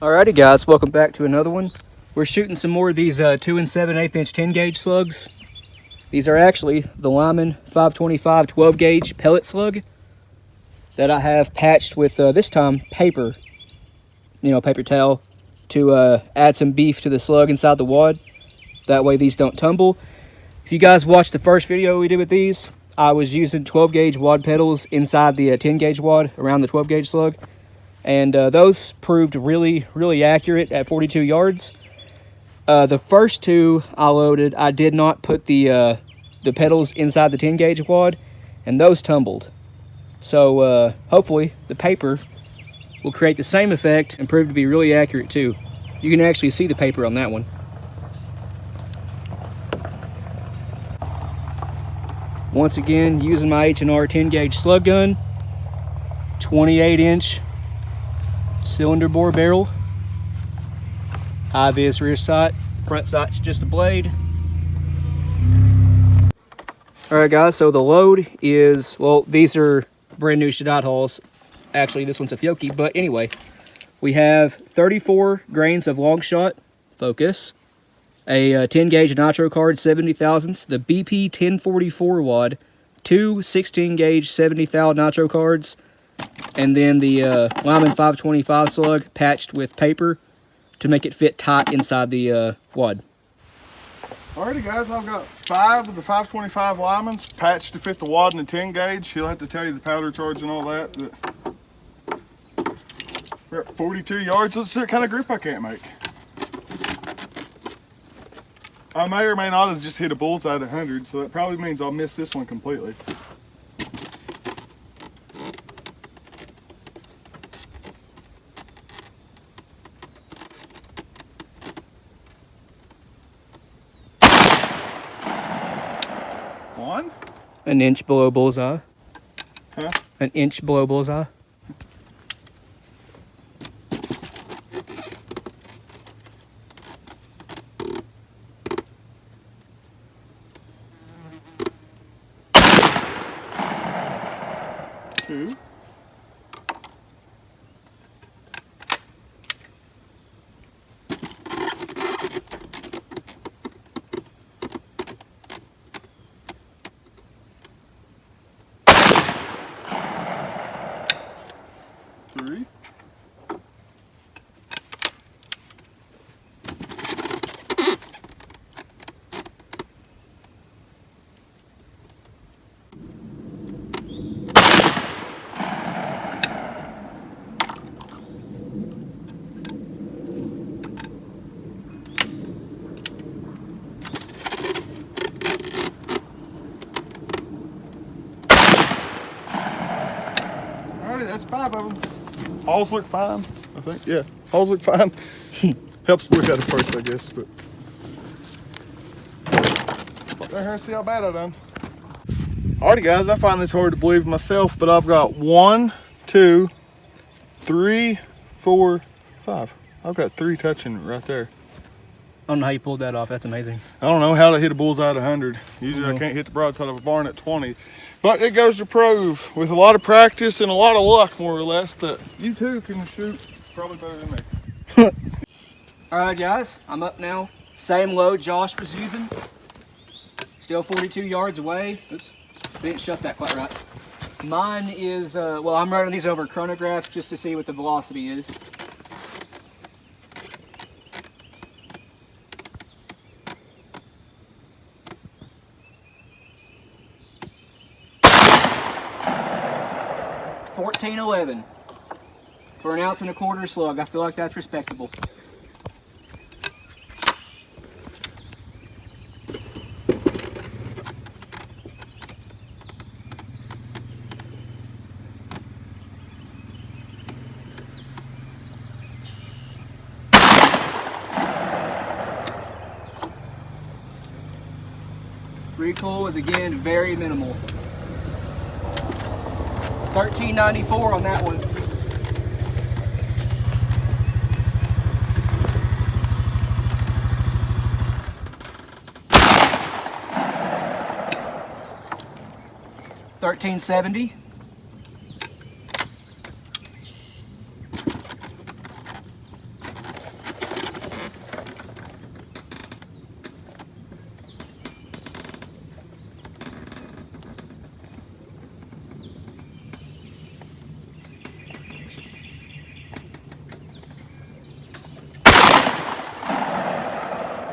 Alrighty guys, welcome back to another one. We're shooting some more of these 2 7/8 inch 10 gauge slugs. These are actually the Lyman 525 12 gauge pellet slug that I have patched with this time paper, paper towel, to add some beef to the slug inside the wad. That way these don't tumble. If you guys watched the first video we did with these, I was using 12 gauge wad pedals inside the 10 gauge wad around the 12 gauge slug. And those proved really accurate at 42 yards. The first two I loaded, I did not put the pedals inside the 10 gauge wad, and those tumbled. So hopefully the paper will create the same effect and prove to be really accurate too. You can actually see the paper on that one. Once again, using my H&R 10 gauge slug gun, 28 inch cylinder bore barrel, high vis rear sight, front sight's just a blade. Alright guys, so the load is, well, these are brand new Sabot hulls. Actually this one's a Fiocchi, but anyway, we have 34 grains of long shot focus, a 10 gauge nitro card 70 thousandths, the BP 1044 wad, two 16 gauge 70 thou nitro cards, and then the Lyman 525 slug patched with paper to make it fit tight inside the wad. Alrighty guys, I've got 5 of the 525 Lymans patched to fit the wad in the 10 gauge. He'll have to tell you the powder charge and all that. We're at 42 yards. Let's see what kind of grip I can't make. I may or may not have just hit a bullseye at 100, so that probably means I'll miss this one completely. One? An inch below bullseye. Huh? An inch below bullseye. Two. Three. Alrighty, that's 5 of them. Hulls look fine, I think. Yeah, hulls look fine. Helps to look at it first, I guess, but. Put that here and see how bad I done. Alrighty guys, I find this hard to believe myself, but I've got 1, 2, 3, 4, 5. I've got 3 touching right there. I don't know how you pulled that off. That's amazing. I don't know how to hit a bullseye at 100. Usually I can't hit the broadside of a barn at 20. But it goes to prove, with a lot of practice and a lot of luck, more or less, that you too can shoot probably better than me. Alright guys, I'm up now. Same load Josh was using. Still 42 yards away. Oops, didn't shut that quite right. Mine is, well, I'm running these over a chronograph just to see what the velocity is. $14.11 for an 1.25 ounce slug. I feel like that's respectable. Recoil is again very minimal. $13.94 on that one. $13.70.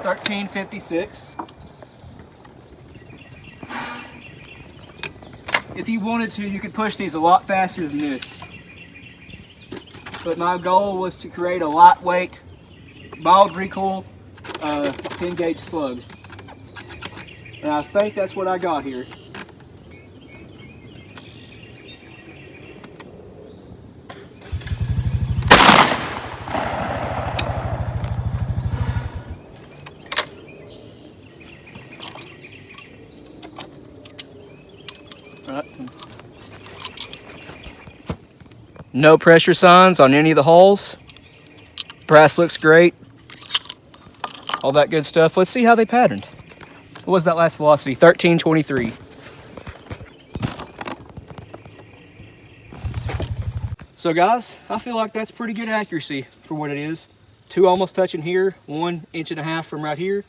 1356. If you wanted to, you could push these a lot faster than this. But my goal was to create a lightweight, mild recoil 10 gauge slug. And I think that's what I got here. No pressure signs on any of the holes. Brass looks great. All that good stuff. Let's see how they patterned. What was that last velocity? 1323. So guys, I feel like that's pretty good accuracy for what it is. 2 almost touching here, 1.5 inches from right here,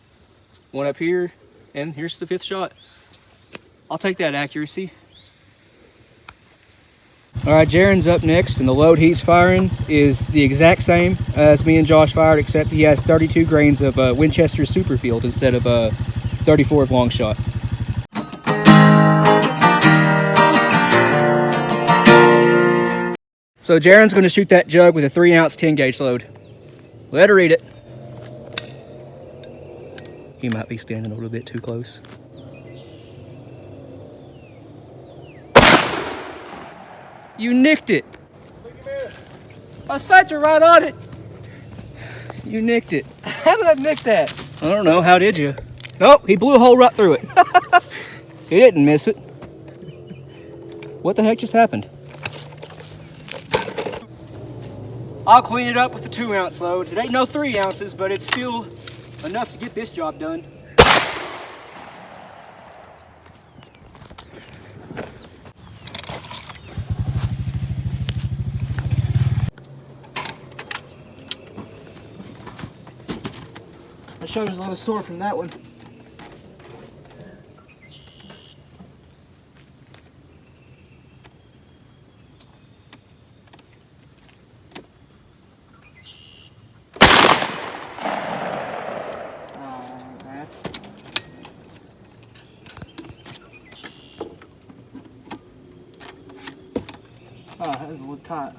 1 up here, and here's the 5th shot. I'll take that accuracy. All right, Jaren's up next, and the load he's firing is the exact same as me and Josh fired, except he has 32 grains of Winchester Superfield instead of 34 of long shot. So Jaren's going to shoot that jug with a 3-ounce 10 gauge load. Let her read it. He might be standing a little bit too close. You nicked it. My sights are right on it. You nicked it. How did I nick that? I don't know. How did you? Nope, he blew a hole right through it. He didn't miss it. What the heck just happened? I'll clean it up with the 2-ounce load. It ain't no 3 ounces, but it's still enough to get this job done. My shoulder's a little sore from that one. Oh, that was a little tight.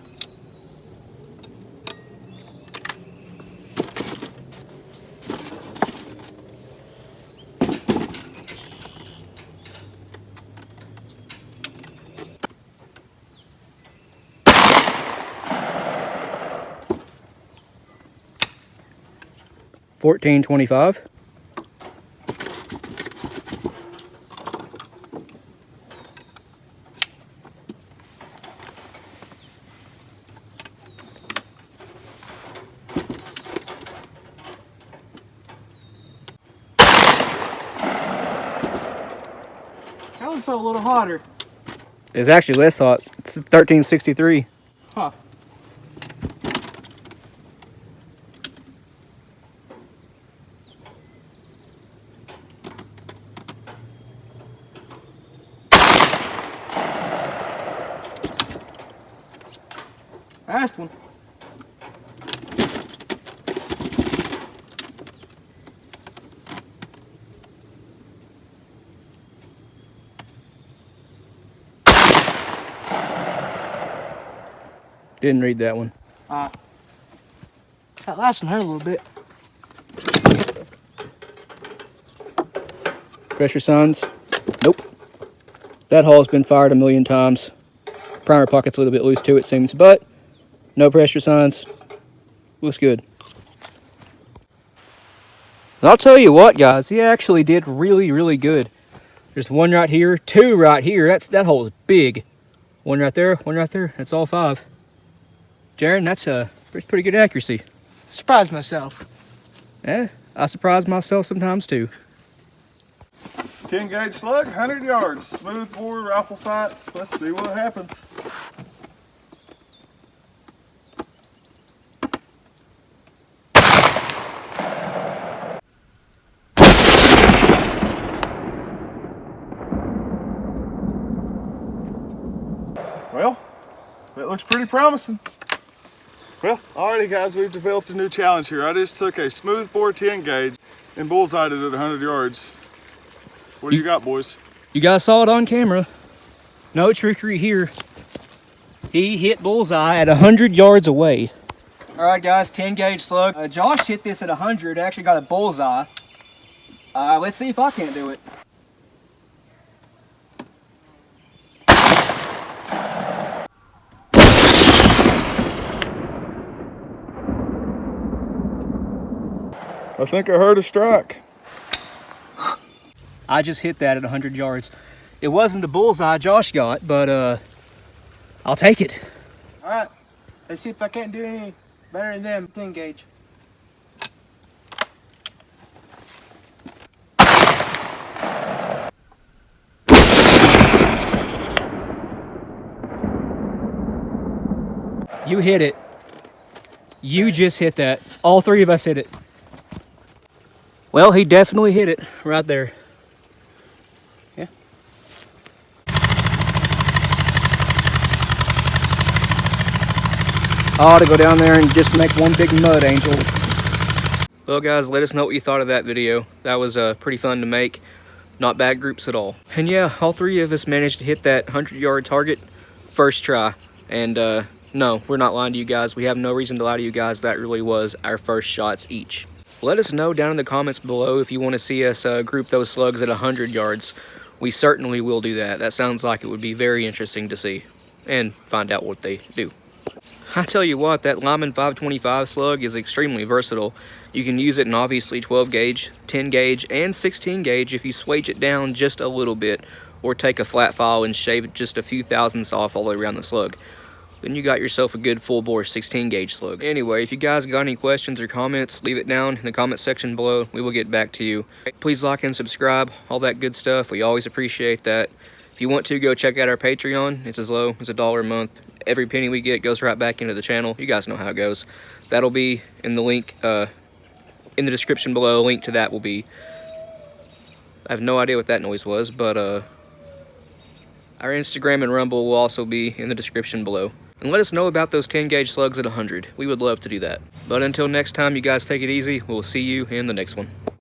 $14.25. That one felt a little hotter. It's actually less hot. It's 1363. Huh. Last one. Didn't read that one. That last one hurt a little bit. Pressure signs. Nope. That hull's been fired a million times. Primer pocket's a little bit loose too, it seems, but no pressure signs. Looks good. And I'll tell you what, guys, he actually did really, really good. There's 1 right here, 2 right here. That hole is big. 1 right there, 1 right there. That's all 5. Jaren, that's pretty good accuracy. Surprised myself. Yeah, I surprise myself sometimes too. 10 gauge slug, 100 yards, smooth bore, rifle sights. Let's see what happens. Well, that looks pretty promising. Well, alrighty guys, we've developed a new challenge here. I just took a smooth bore 10 gauge and bullseyed it at 100 yards. What do you got, boys? You guys saw it on camera. No trickery here. He hit bullseye at 100 yards away. All right, guys, 10 gauge slug. Josh hit this at 100, actually got a bullseye. Let's see if I can't do it. I think I heard a strike. I just hit that at 100 yards. It wasn't the bullseye Josh got, but I'll take it. All right, let's see if I can't do any better than them 10 gauge. You hit it. You just hit that. All three of us hit it. Well, he definitely hit it right there. Yeah. I ought to go down there and just make one big mud angel. Well, guys, let us know what you thought of that video. That was pretty fun to make. Not bad groups at all. And yeah, all three of us managed to hit that 100-yard target first try. And no, we're not lying to you guys. We have no reason to lie to you guys. That really was our first shots each. Let us know down in the comments below if you want to see us group those slugs at 100 yards. We certainly will do that. That sounds like it would be very interesting to see and find out what they do. I tell you what, that Lyman 525 slug is extremely versatile. You can use it in obviously 12 gauge, 10 gauge, and 16 gauge if you swage it down just a little bit, or take a flat file and shave just a few thousandths off all the way around the slug. Then you got yourself a good full bore 16 gauge slug. Anyway, if you guys got any questions or comments, leave it down in the comment section below. We will get back to you. Please like and subscribe, all that good stuff. We always appreciate that. If you want to, go check out our Patreon. It's as low as $1 a month. Every penny we get goes right back into the channel. You guys know how it goes. That'll be in the link in the description below. A link to that will be... I have no idea what that noise was, but our Instagram and Rumble will also be in the description below. And let us know about those 10 gauge slugs at 100. We would love to do that. But until next time, you guys take it easy. We'll see you in the next one.